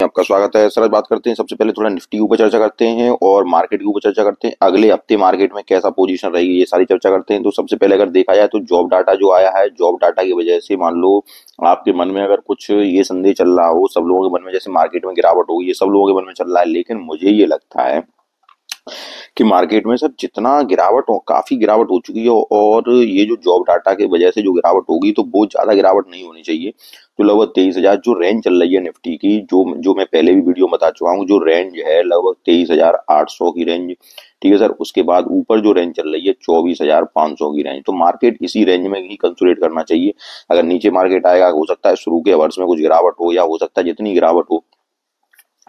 में आपका स्वागत है। सर आज बात करते हैं, सबसे पहले थोड़ा निफ्टी के ऊपर चर्चा करते हैं और मार्केट के ऊपर चर्चा करते हैं। अगले हफ्ते मार्केट में कैसा पोजीशन रहेगी ये सारी चर्चा करते हैं। तो सबसे पहले अगर देखा जाए तो जॉब डाटा जो आया है, जॉब डाटा की वजह से मान लो आपके मन में अगर कुछ ये संदेह चल रहा हो, सब लोगों के मन में जैसे मार्केट में गिरावट होगी, ये सब लोगों के मन में चल रहा है, लेकिन मुझे ये लगता है कि मार्केट में सर जितना गिरावट हो, काफी गिरावट हो चुकी है और ये जो जॉब डाटा की वजह से जो गिरावट होगी तो बहुत ज्यादा गिरावट नहीं होनी चाहिए। तो लगभग 23,000 जो रेंज चल रही है निफ्टी की, जो जो मैं पहले भी वीडियो में बता चुका हूँ, जो रेंज है लगभग 23,800 की रेंज। ठीक है सर, उसके बाद ऊपर जो रेंज चल रही है 24,500 की रेंज। तो मार्केट इसी रेंज में ही कंसोलिडेट करना चाहिए। अगर नीचे मार्केट आएगा, हो सकता है शुरू के वर्ष में कुछ गिरावट हो, या हो सकता है जितनी गिरावट हो,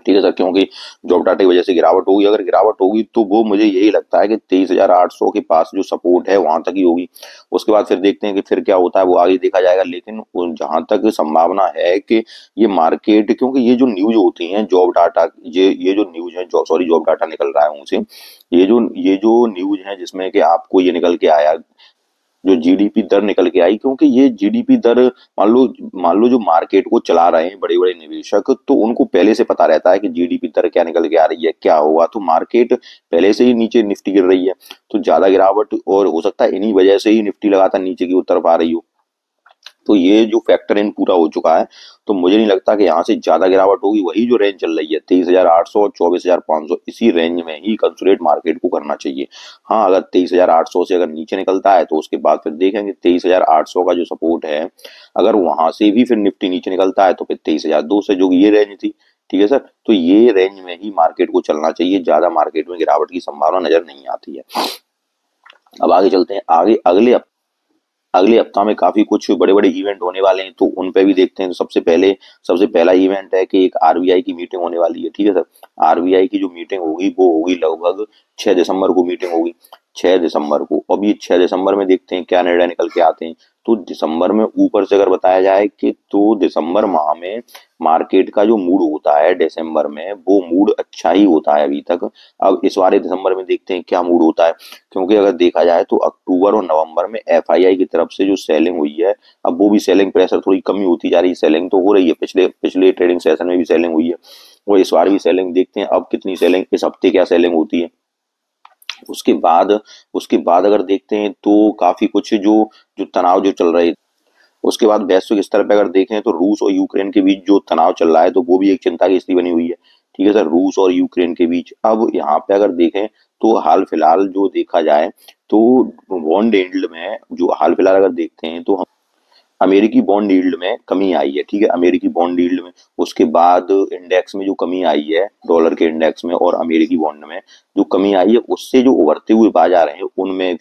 ठीक है सर, क्योंकि जॉब डाटा की वजह से गिरावट होगी। अगर गिरावट होगी तो वो मुझे यही लगता है कि 23,800 के पास जो सपोर्ट है वहां तक ही होगी। उसके बाद फिर देखते हैं कि फिर क्या होता है, वो आगे देखा जाएगा। लेकिन जहां तक संभावना है कि ये मार्केट, क्योंकि ये जो न्यूज होती है जॉब डाटा, ये जो न्यूज है, जॉब डाटा निकल रहा है उनसे, ये जो न्यूज है जिसमें कि आपको ये निकल के आया, जो जीडीपी दर निकल के आई, क्योंकि ये जीडीपी दर मान लो जो मार्केट को चला रहे हैं बड़े बड़े निवेशक, तो उनको पहले से पता रहता है कि जीडीपी दर क्या निकल के आ रही है, क्या होगा। तो मार्केट पहले से ही नीचे निफ्टी गिर रही है, तो ज्यादा गिरावट, और हो सकता है इन्हीं वजह से ही निफ्टी लगातार नीचे की तरफ आ रही हो। तो ये जो फैक्टर इन पूरा हो चुका है, तो मुझे नहीं लगता कि यहाँ से ज्यादा गिरावट होगी। वही जो रेंज चल रही है 23,800 और 24,500, इसी रेंज में ही कंसोलिडेट मार्केट को करना चाहिए। हाँ, अगर 23,800 से अगर नीचे निकलता है तो उसके बाद फिर देखेंगे 23,800 का जो सपोर्ट है, अगर वहां से भी फिर निफ्टी नीचे निकलता है तो फिर 23,200 जो ये रेंज थी, ठीक है सर, तो ये रेंज में ही मार्केट को चलना चाहिए। ज्यादा मार्केट में गिरावट की संभावना नजर नहीं आती है। अब आगे चलते हैं। आगे अगले हफ्ता में काफी कुछ बड़े बड़े इवेंट होने वाले हैं, तो उन पे भी देखते हैं। तो सबसे पहला इवेंट है कि एक आरबीआई की मीटिंग होने वाली है। ठीक है सर, आरबीआई की जो मीटिंग होगी वो होगी लगभग 6 दिसंबर को मीटिंग होगी, 6 दिसंबर को। अब ये 6 दिसंबर में देखते हैं क्या निर्णय निकल के आते हैं। तो दिसंबर में ऊपर से अगर बताया जाए कि तो दिसंबर माह में मार्केट का जो मूड होता है दिसंबर में, वो मूड अच्छा ही होता है अभी तक। अब इस बार दिसंबर में देखते हैं क्या मूड होता है, क्योंकि अगर देखा जाए तो अक्टूबर और नवंबर में एफआईआई की तरफ से जो सेलिंग हुई है, अब वो भी सेलिंग प्रेशर थोड़ी कमी होती जा रही है। सेलिंग तो हो रही है, पिछले पिछले ट्रेडिंग सेशन में भी सेलिंग हुई है, और इस बार भी सेलिंग। देखते हैं अब कितनी सेलिंग, इस हफ्ते क्या सेलिंग होती है। उसके बाद उसके बाद अगर देखते हैं तो काफी कुछ जो जो तनाव जो चल रहे। उसके बाद वैश्विक स्तर पर अगर देखें तो रूस और यूक्रेन के बीच जो तनाव चल रहा है, तो वो भी एक चिंता की स्थिति बनी हुई है। ठीक है सर, रूस और यूक्रेन के बीच। अब यहाँ पे अगर देखें तो हाल फिलहाल जो देखा जाए तो बॉन्ड यील्ड में, जो हाल फिलहाल अगर देखते हैं तो अमेरिकी बॉन्ड यील्ड में कमी आई है। ठीक है, अमेरिकी बॉन्ड यील्ड में। उसके बाद इंडेक्स में जो कमी आई है, डॉलर के इंडेक्स में और अमेरिकी बॉन्ड में जो कमी आई है, उससे जो उभरते हुए बाजार हैं उनमें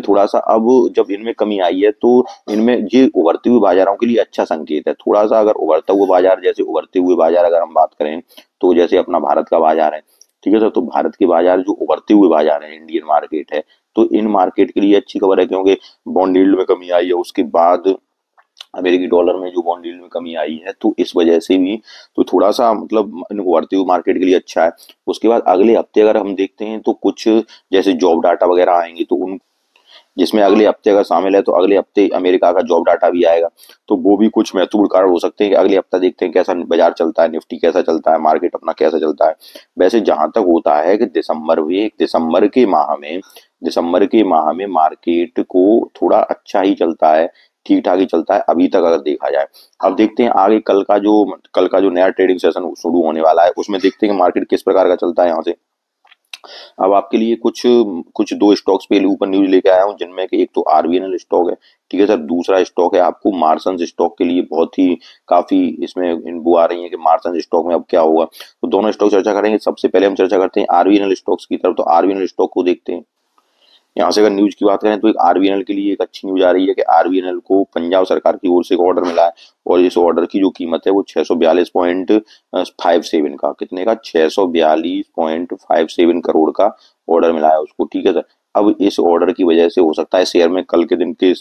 थोड़ा सा अब जब इनमें कमी आई है, तो इनमें ये उभरते हुए बाजारों के लिए अच्छा संकेत है। थोड़ा सा अगर उभरता हुआ बाजार, जैसे उभरते हुए बाजार अगर हम बात करें तो जैसे अपना भारत का बाजार है, ठीक है सर, तो भारत के बाजार जो उभरते हुए बाजार है, इंडियन मार्केट है, तो इन मार्केट के लिए अच्छी खबर है, क्योंकि बॉन्ड यील्ड में कमी आई है। उसके बाद अमेरिकी डॉलर में जो बॉन्ड यील्ड में कमी आई है, तो इस वजह से भी तो थोड़ा सा मतलब उभरते हुए मार्केट के लिए अच्छा है। उसके बाद अगले हफ्ते अगर हम देखते हैं तो कुछ जैसे जॉब डाटा वगैरह आएंगे, तो उन जिसमें अगले हफ्ते अगर शामिल है तो अगले हफ्ते अमेरिका का जॉब डाटा भी आएगा, तो वो भी कुछ महत्वपूर्ण कारण हो सकते हैं कि अगले हफ्ता देखते हैं कैसा बाजार चलता है, निफ्टी कैसा चलता है, मार्केट अपना कैसा चलता है। वैसे जहां तक होता है कि दिसंबर के माह में मार्केट को थोड़ा अच्छा ही चलता है, ठीक ठाक ही चलता है अभी तक अगर देखा जाए। अब देखते हैं आगे कल का जो नया ट्रेडिंग सेशन शुरू होने वाला है, उसमें देखते हैं कि मार्केट किस प्रकार का चलता है यहाँ से। अब आपके लिए कुछ कुछ दो स्टॉक्स पे ऊपर न्यूज लेके आया हूँ, जिनमें कि एक तो आरबीएनएल स्टॉक है। ठीक है सर, दूसरा स्टॉक है आपको मार्सन्स स्टॉक के लिए बहुत ही काफी इसमें इनबू आ रही है कि मार्सन्स स्टॉक में अब क्या होगा। तो दोनों स्टॉक चर्चा करेंगे। सबसे पहले हम चर्चा करते हैं आरबीएनएल स्टॉक्स की तरफ। तो आरबीएनएल स्टॉक को देखते हैं। यहाँ से अगर न्यूज की बात करें तो एक आरबीएनएल के लिए एक अच्छी न्यूज आ रही है कि आरबीएनएल को पंजाब सरकार की ओर से एक ऑर्डर मिला है, और इस ऑर्डर की जो कीमत है वो 642.57 का, कितने का, 642.57 करोड़ का ऑर्डर मिला है उसको। ठीक है सर, अब इस ऑर्डर की वजह से हो सकता है शेयर में कल के दिन की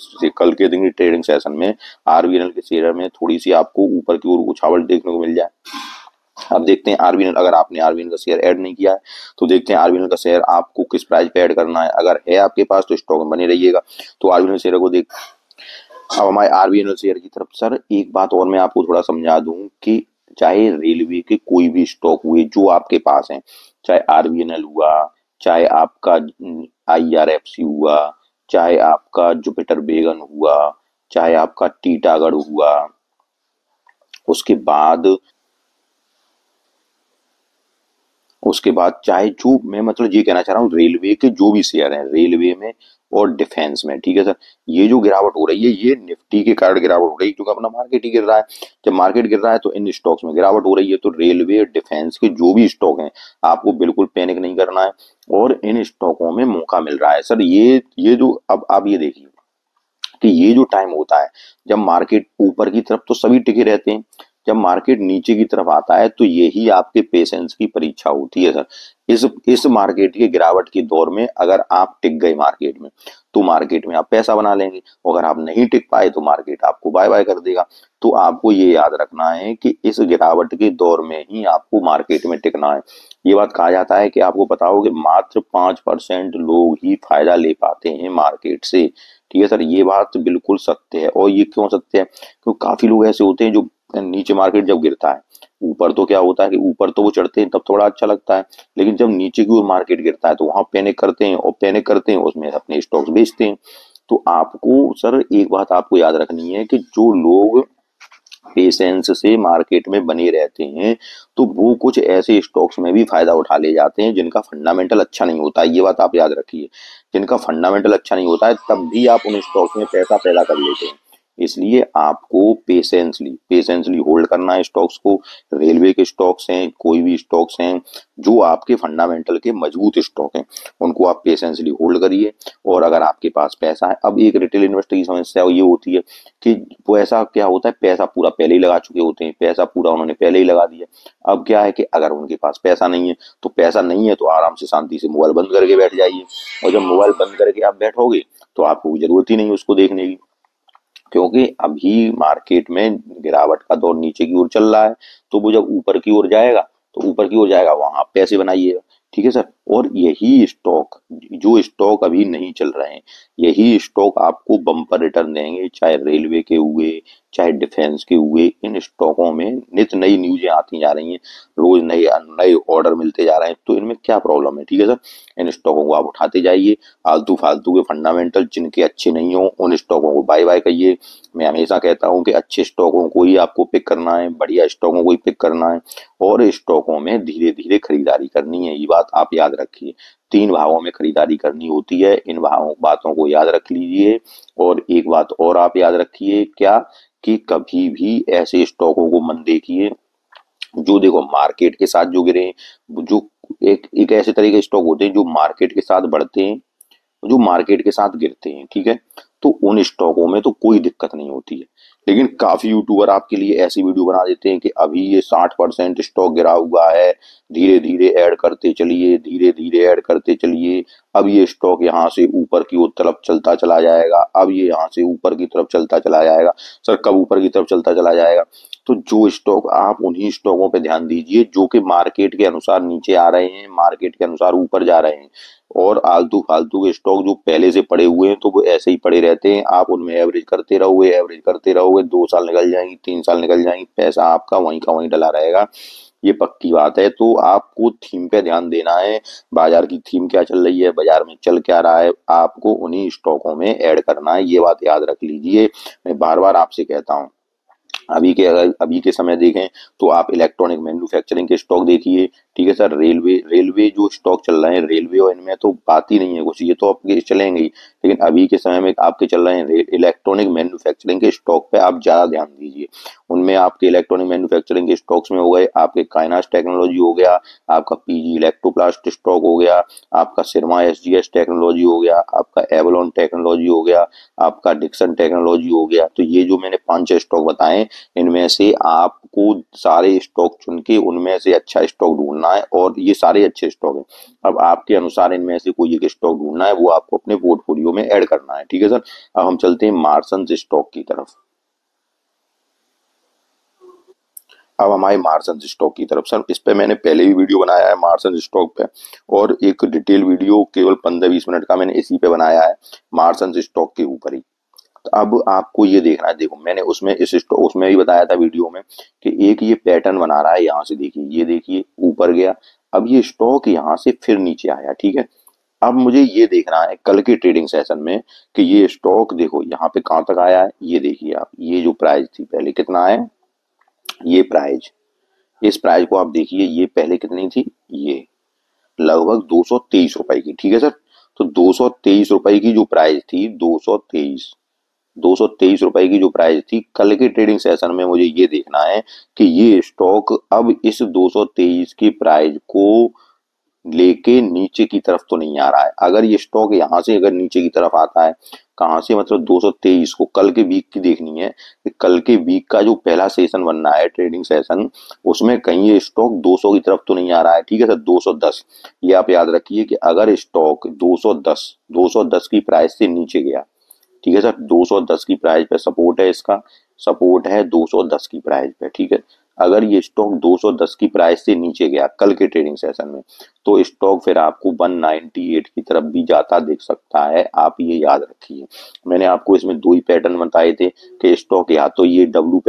ट्रेडिंग सेशन में आरबीएनएल के शेयर में थोड़ी सी आपको ऊपर की ओर उछावट देखने को मिल जाए। अब देखते हैं आरबीएनएल, अगर आपने आरबीएनएल का शेयर ऐड नहीं किया है तो देखते हैं आरबीएनएल का शेयर आपको किस प्राइस पे ऐड करना है। अगर है आपके पास तो स्टॉक में बने रहिएगा। तो आरबीएनएल शेयर को देख, अब हमारे आरबीएनएल शेयर की तरफ सर एक बात और मैं आपको थोड़ा समझा दूं कि चाहे रेलवे के कोई भी स्टॉक हुए जो आपके पास हैं, चाहे आरबीएनएल हुआ, चाहे आपका आईआरएफसी हुआ, चाहे आपका जुपिटर वेगन हुआ, चाहे आपका टीटागढ़ हुआ, उसके बाद चाहे जो मैं मतलब ये कहना चाह रहा हूँ, रेलवे के जो भी शेयर हैं रेलवे में और डिफेंस में, ठीक है सर, ये जो गिरावट हो रही है ये निफ्टी के कारण गिरावट हो रही है, क्योंकि अपना मार्केट ही गिर रहा है। जब मार्केट गिर रहा है तो इन स्टॉक्स में गिरावट हो रही है। तो रेलवे डिफेंस के जो भी स्टॉक हैं, आपको बिल्कुल पैनिक नहीं करना है, और इन स्टॉकों में मौका मिल रहा है सर। ये जो अब आप ये देखिए कि ये जो टाइम होता है जब मार्केट ऊपर की तरफ तो सभी टिके रहते हैं, जब मार्केट नीचे की तरफ आता है तो यही आपके पेशेंस की परीक्षा होती है सर। इस मार्केट के गिरावट के दौर में अगर आप टिक गए मार्केट में तो मार्केट में आप पैसा बना लेंगे, और अगर आप नहीं टिक पाए तो मार्केट आपको बाय बाय कर देगा। तो आपको ये याद रखना है कि इस गिरावट के दौर में ही आपको मार्केट में टिकना है। ये बात कहा जाता है कि आपको पता हो कि मात्र 5% लोग ही फायदा ले पाते हैं मार्केट से, ठीक है सर। ये बात बिल्कुल सत्य है। और ये क्यों सत्य है? क्योंकि काफी लोग ऐसे होते हैं जो नीचे मार्केट जब गिरता है, ऊपर तो क्या होता है कि ऊपर तो वो चढ़ते हैं तब थोड़ा अच्छा लगता है, लेकिन जब नीचे की ओर मार्केट गिरता है तो वहां पैनिक करते हैं, और पैनिक करते हैं उसमें अपने स्टॉक्स बेचते हैं। तो आपको सर एक बात आपको याद रखनी है कि जो लोग पेशेंस से मार्केट में बने रहते हैं तो वो कुछ ऐसे स्टॉक्स में भी फायदा उठा ले जाते हैं जिनका फंडामेंटल अच्छा नहीं होता है। ये बात आप याद रखिए, जिनका फंडामेंटल अच्छा नहीं होता है तब भी आप उन स्टॉक्स में पैसा पैदा कर लेते हैं। इसलिए आपको पेशेंसली होल्ड करना है स्टॉक्स को। रेलवे के स्टॉक्स हैं, कोई भी स्टॉक्स हैं जो आपके फंडामेंटल के मजबूत स्टॉक हैं, उनको आप पेशेंसली होल्ड करिए। और अगर आपके पास पैसा है, अब एक रिटेल इन्वेस्टर की समस्या ये होती है कि वो ऐसा क्या होता है, पैसा पूरा पहले ही लगा चुके होते हैं, पैसा पूरा उन्होंने पहले ही लगा दिया। अब क्या है कि अगर उनके पास पैसा नहीं है तो आराम से शांति से मोबाइल बंद करके बैठ जाइए, और जब मोबाइल बंद करके आप बैठोगे तो आपको कोई जरूरत ही नहीं है उसको देखने की, क्योंकि अभी मार्केट में गिरावट का दौर नीचे की ओर चल रहा है। तो वो जब ऊपर की ओर जाएगा तो ऊपर की ओर जाएगा, वहां आप पैसे बनाइएगा, ठीक है सर। और यही स्टॉक, जो स्टॉक अभी नहीं चल रहे हैं, यही स्टॉक आपको बम्पर रिटर्न देंगे, चाहे रेलवे के हुए, चाहे डिफेंस के हुए। इन स्टॉकों में नित नई न्यूजें आती जा रही हैं, रोज नए नए ऑर्डर मिलते जा रहे हैं। तो इनमें क्या प्रॉब्लम है, ठीक है सर। इन स्टॉकों को आप उठाते जाइए, आलतू फालतू के फंडामेंटल जिनके अच्छे नहीं हो उन स्टॉकों को बाय बाय करिए। मैं हमेशा कहता हूं कि अच्छे स्टॉकों को ही आपको पिक करना है, बढ़िया स्टॉकों को ही पिक करना है, और स्टॉकों में धीरे धीरे खरीदारी करनी है। ये बात आप याद रखिए, 3 भागों में खरीदारी करनी होती है। इन भागों बातों को याद रख लीजिए। और एक बात और आप याद रखिए, क्या कि कभी भी ऐसे स्टॉकों को मत देखिए जो देखो मार्केट के साथ जो गिरे, जो एक एक ऐसे तरह के स्टॉक होते हैं जो मार्केट के साथ बढ़ते हैं, जो मार्केट के साथ गिरते हैं, ठीक है। तो उन स्टॉकों में तो कोई दिक्कत नहीं होती है। लेकिन काफी यूट्यूबर आपके लिए ऐसी वीडियो बना देते हैं कि अभी ये 60% स्टॉक गिरा हुआ है, धीरे धीरे ऐड करते चलिए, धीरे धीरे ऐड करते चलिए, अब ये स्टॉक यहाँ से ऊपर की ओर तरफ चलता चला जाएगा, अब ये यहाँ से ऊपर की तरफ चलता चला जाएगा। सर कब ऊपर की तरफ चलता चला जाएगा? तो जो स्टॉक, आप उन्हीं स्टॉकों पे ध्यान दीजिए जो कि मार्केट के अनुसार नीचे आ रहे हैं, मार्केट के अनुसार ऊपर जा रहे हैं। और आलतू फालतू के स्टॉक जो पहले से पड़े हुए हैं तो वो ऐसे ही पड़े रहते हैं, आप उनमें एवरेज करते रहोगे, 2 साल निकल जाएंगी, 3 साल निकल जाएंगी, पैसा आपका वहीं का वहीं डला रहेगा। ये पक्की बात है। तो आपको थीम पे ध्यान देना है, बाजार की थीम क्या चल रही है, बाजार में चल क्या रहा है, आपको उन्हीं स्टॉकों में ऐड करना है। ये बात याद रख लीजिए। मैं बार बार आपसे कहता हूँ, अभी के समय देखें तो आप इलेक्ट्रॉनिक मैन्युफैक्चरिंग के स्टॉक देखिए, ठीक है सर। रेलवे जो स्टॉक चल रहे हैं, रेलवे और इनमें तो बात ही नहीं है कुछ, ये तो आपके चलेंगे ही। लेकिन अभी के समय में आपके चल रहे हैं इलेक्ट्रॉनिक मैन्युफैक्चरिंग के स्टॉक पे आप ज्यादा ध्यान दीजिए। उनमें आपके इलेक्ट्रॉनिक मैन्युफैक्चरिंग के स्टॉक्स में हो गए आपके काइनास टेक्नोलॉजी हो गया, आपका पीजी इलेक्ट्रोप्लास्ट स्टॉक हो गया, आपका सिरमा एसजीएस टेक्नोलॉजी हो गया, आपका एवलॉन टेक्नोलॉजी हो गया, आपका डिक्सन टेक्नोलॉजी हो गया। तो ये जो मैंने 5 स्टॉक बताए, इनमें से आपको सारे स्टॉक चुन के उनमें से अच्छा स्टॉक ढूंढना है, और ये सारे अच्छे स्टॉक हैं। अब आपके अनुसार इनमें से कोई एक स्टॉक ढूंढना है, वो आपको अपने पोर्टफोलियो में ऐड करना है, ठीक है सर। अब हम चलते हैं मार्सन स्टॉक की तरफ। अब हमारे मार्सन स्टॉक की तरफ सर, इस पे मैंने पहले भी वीडियो बनाया है मार्सन स्टॉक पे, और एक डिटेल वीडियो केवल 15-20 मिनट का मैंने इसी पे बनाया है, मार्सन स्टॉक के ऊपर ही। अब आपको ये देखना है, देखो मैंने उसमें उसमें भी बताया था वीडियो में कि एक ये पैटर्न बना रहा है, यहाँ से देखिए, ये देखिए ऊपर गया, अब ये स्टॉक यहाँ से फिर नीचे आया, ठीक है। अब मुझे ये देखना है कल के ट्रेडिंग सेशन में कि ये स्टॉक देखो यहाँ पे कहाँ तक आया है, ये देखिए आप, ये जो प्राइस थी पहले कितना है, ये प्राइस, इस प्राइस को आप देखिए, ये पहले कितनी थी, ये लगभग 223 रुपए की, ठीक है सर। तो 223 रुपए की जो प्राइस थी, 223 रुपए की जो प्राइस थी, कल के ट्रेडिंग सेशन में मुझे ये देखना है कि ये स्टॉक अब इस 223 की प्राइस को लेके नीचे की तरफ तो नहीं आ रहा है। अगर ये स्टॉक यहाँ से अगर नीचे की तरफ आता है, कहाँ से, मतलब 223 को, कल के वीक की देखनी है कि कल के वीक का जो पहला सेशन बनना है ट्रेडिंग सेशन, उसमें कहीं ये स्टॉक 200 की तरफ तो नहीं आ रहा है, ठीक है सर। 210, ये आप याद रखिए कि अगर स्टॉक 210 की प्राइस से नीचे गया, ठीक है सर, 210 की प्राइस पे सपोर्ट है, इसका सपोर्ट है 210 की प्राइस पे, ठीक है। अगर ये स्टॉक 210 की प्राइस से नीचे गया कल के ट्रेडिंग सेशन में, तो स्टॉक फिर आपको 198 की तरफ भी जाता दिख सकता है, आप ये याद रखिए। मैंने आपको इसमें दो ही पैटर्न बताए थे कि स्टॉक या तो ये डब्ल्यू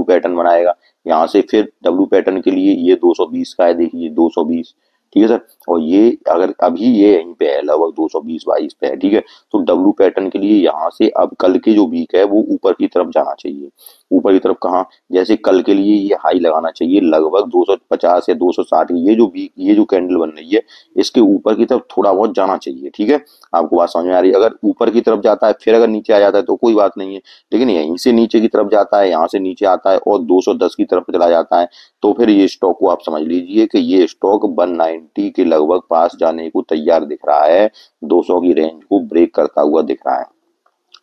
पैटर्न बनाएगा, यहाँ से फिर डब्ल्यू पैटर्न के लिए ये 220 का है, देखिए 220, ठीक है सर। और ये अगर अभी ये यहीं पे है, लगभग 220-22 पे है, ठीक है। तो डब्ल्यू पैटर्न के लिए यहाँ से अब कल के जो वीक है वो ऊपर की तरफ जाना चाहिए, ऊपर की तरफ कहाँ, जैसे कल के लिए ये हाई लगाना चाहिए लगभग 250 या 260, ये जो वीक, ये जो कैंडल बन रही है, इसके ऊपर की तरफ थोड़ा बहुत जाना चाहिए, ठीक है। आपको बात समझ में आ रही है? अगर ऊपर की तरफ जाता है फिर अगर नीचे आ जाता है तो कोई बात नहीं है, लेकिन यहीं से नीचे की तरफ जाता है, यहाँ से नीचे आता है और 210 की तरफ चला जाता है, तो फिर ये स्टॉक को आप समझ लीजिए कि ये स्टॉक 190 के लगभग पास जाने को तैयार दिख रहा है, 200 की रेंज को ब्रेक करता हुआ दिख रहा है।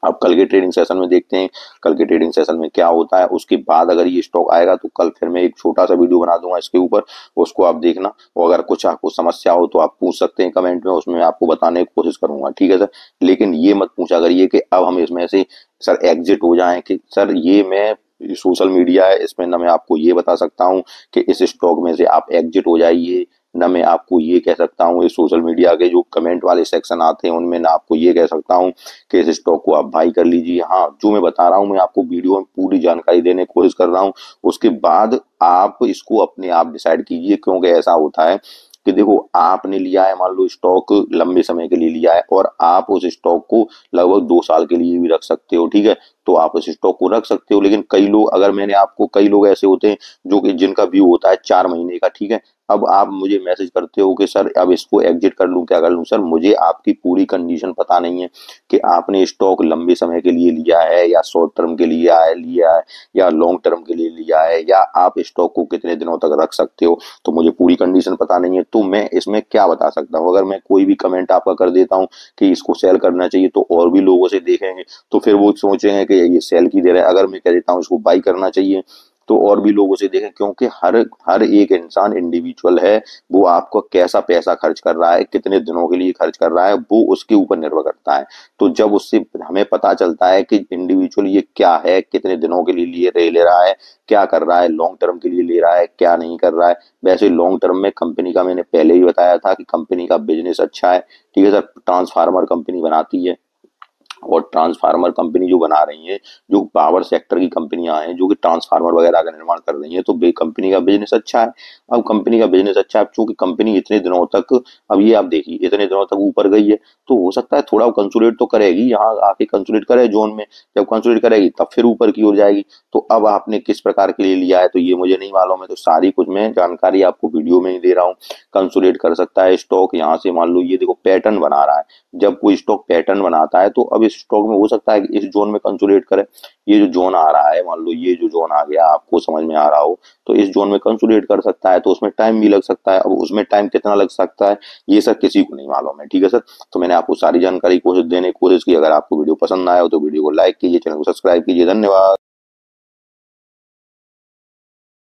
अब कल के ट्रेडिंग सेशन में देखते हैं कल के ट्रेडिंग सेशन में क्या होता है, उसके बाद अगर ये स्टॉक आएगा तो कल फिर मैं एक छोटा सा वीडियो बना दूंगा इसके ऊपर, उसको आप देखना, और अगर कुछ आपको समस्या हो तो आप पूछ सकते हैं कमेंट में, उसमें मैं आपको बताने की कोशिश करूंगा, ठीक है सर। लेकिन ये मत पूछा करिए कि अब हम इसमें से सर एग्जिट हो जाएं, कि सर ये मैं सोशल मीडिया है, इसमें ना मैं आपको ये बता सकता हूँ कि इस स्टॉक में से आप एग्जिट हो जाइए, ना मैं आपको ये कह सकता हूँ, इस सोशल मीडिया के जो कमेंट वाले सेक्शन आते हैं उनमें ना आपको ये कह सकता हूँ कि इस स्टॉक को आप बाई कर लीजिए। हाँ, जो मैं बता रहा हूँ मैं आपको वीडियो में पूरी जानकारी देने की कोशिश कर रहा हूँ, उसके बाद आप इसको अपने आप डिसाइड कीजिए, क्योंकि ऐसा होता है कि देखो आपने लिया है, मान लो स्टॉक लंबे समय के लिए लिया है और आप उस स्टॉक को लगभग 2 साल के लिए भी रख सकते हो, ठीक है। तो आप उस स्टॉक को रख सकते हो, लेकिन कई लोग, अगर मैंने आपको, कई लोग ऐसे होते हैं जो कि जिनका व्यू होता है 4 महीने का, ठीक है। अब आप मुझे मैसेज करते हो कि सर अब इसको एग्जिट कर लूं, क्या कर लूं। सर मुझे आपकी पूरी कंडीशन पता नहीं है कि आपने स्टॉक लंबे समय के लिए लिया है या शॉर्ट टर्म के लिए लिया है या लॉन्ग टर्म के लिए लिया है, या आप स्टॉक को कितने दिनों तक रख सकते हो, तो मुझे पूरी कंडीशन पता नहीं है। तो मैं इसमें क्या बता सकता हूँ, अगर मैं कोई भी कमेंट आपका कर देता हूँ कि इसको सेल करना चाहिए, तो और भी लोगों से देखेंगे तो फिर वो सोचेंगे कि ये सेल की दे रहा है। अगर मैं कह देता हूँ इसको बाई करना चाहिए, तो और भी लोगों से देखें, क्योंकि हर हर एक इंसान इंडिविजुअल है, वो आपको कैसा पैसा खर्च कर रहा है, कितने दिनों के लिए खर्च कर रहा है, वो उसके ऊपर निर्भर करता है। तो जब उससे हमें पता चलता है कि इंडिविजुअल ये क्या है, कितने दिनों के लिए ले रहा है, क्या कर रहा है, लॉन्ग टर्म के लिए ले रहा है, क्या नहीं कर रहा है। वैसे लॉन्ग टर्म में कंपनी का, मैंने पहले ही बताया था कि कंपनी का बिजनेस अच्छा है, ठीक है सर। ट्रांसफार्मर कंपनी बनाती है, और ट्रांसफार्मर कंपनी जो बना रही है, जो पावर सेक्टर की कंपनियां हैं जो कि ट्रांसफार्मर वगैरह का निर्माण कर रही हैं, तो कंपनी का बिजनेस अच्छा है। अब कंपनी का बिजनेस अच्छा है, चूंकि कंपनी इतने दिनों तक, अब ये आप देखिए इतने दिनों तक ऊपर गई है, तो हो सकता है थोड़ा कंसोलिडेट तो करेगी, यहाँ आके कंसोलिडेट करे जोन में, जब कंसोलिडेट करेगी तब फिर ऊपर की ओर जाएगी। तो अब आपने किस प्रकार के लिए लिया है तो ये मुझे नहीं मालूम है, तो सारी कुछ मैं जानकारी आपको वीडियो में ही दे रहा हूँ। कंसोलिडेट कर सकता है स्टॉक, यहाँ से मान लो ये देखो पैटर्न बना रहा है, जब कोई स्टॉक पैटर्न बनाता है तो अब इस स्टॉक में हो सकता है कि इस जोन में कंसोलिडेट करे। ये जो जोन आ रहा है, मान लो ये जो जोन आ गया, आपको समझ में आ रहा हो, तो इस जोन में कंसोलिडेट कर सकता है, तो उसमें टाइम भी लग सकता है। अब उसमें टाइम कितना लग सकता है ये सर किसी को नहीं मालूम है, ठीक है सर। तो मैंने आपको सारी जानकारी कोशिश देने की कोशिश की। अगर आपको वीडियो पसंद आया हो तो वीडियो को लाइक कीजिए, चैनल को सब्सक्राइब कीजिए। धन्यवाद।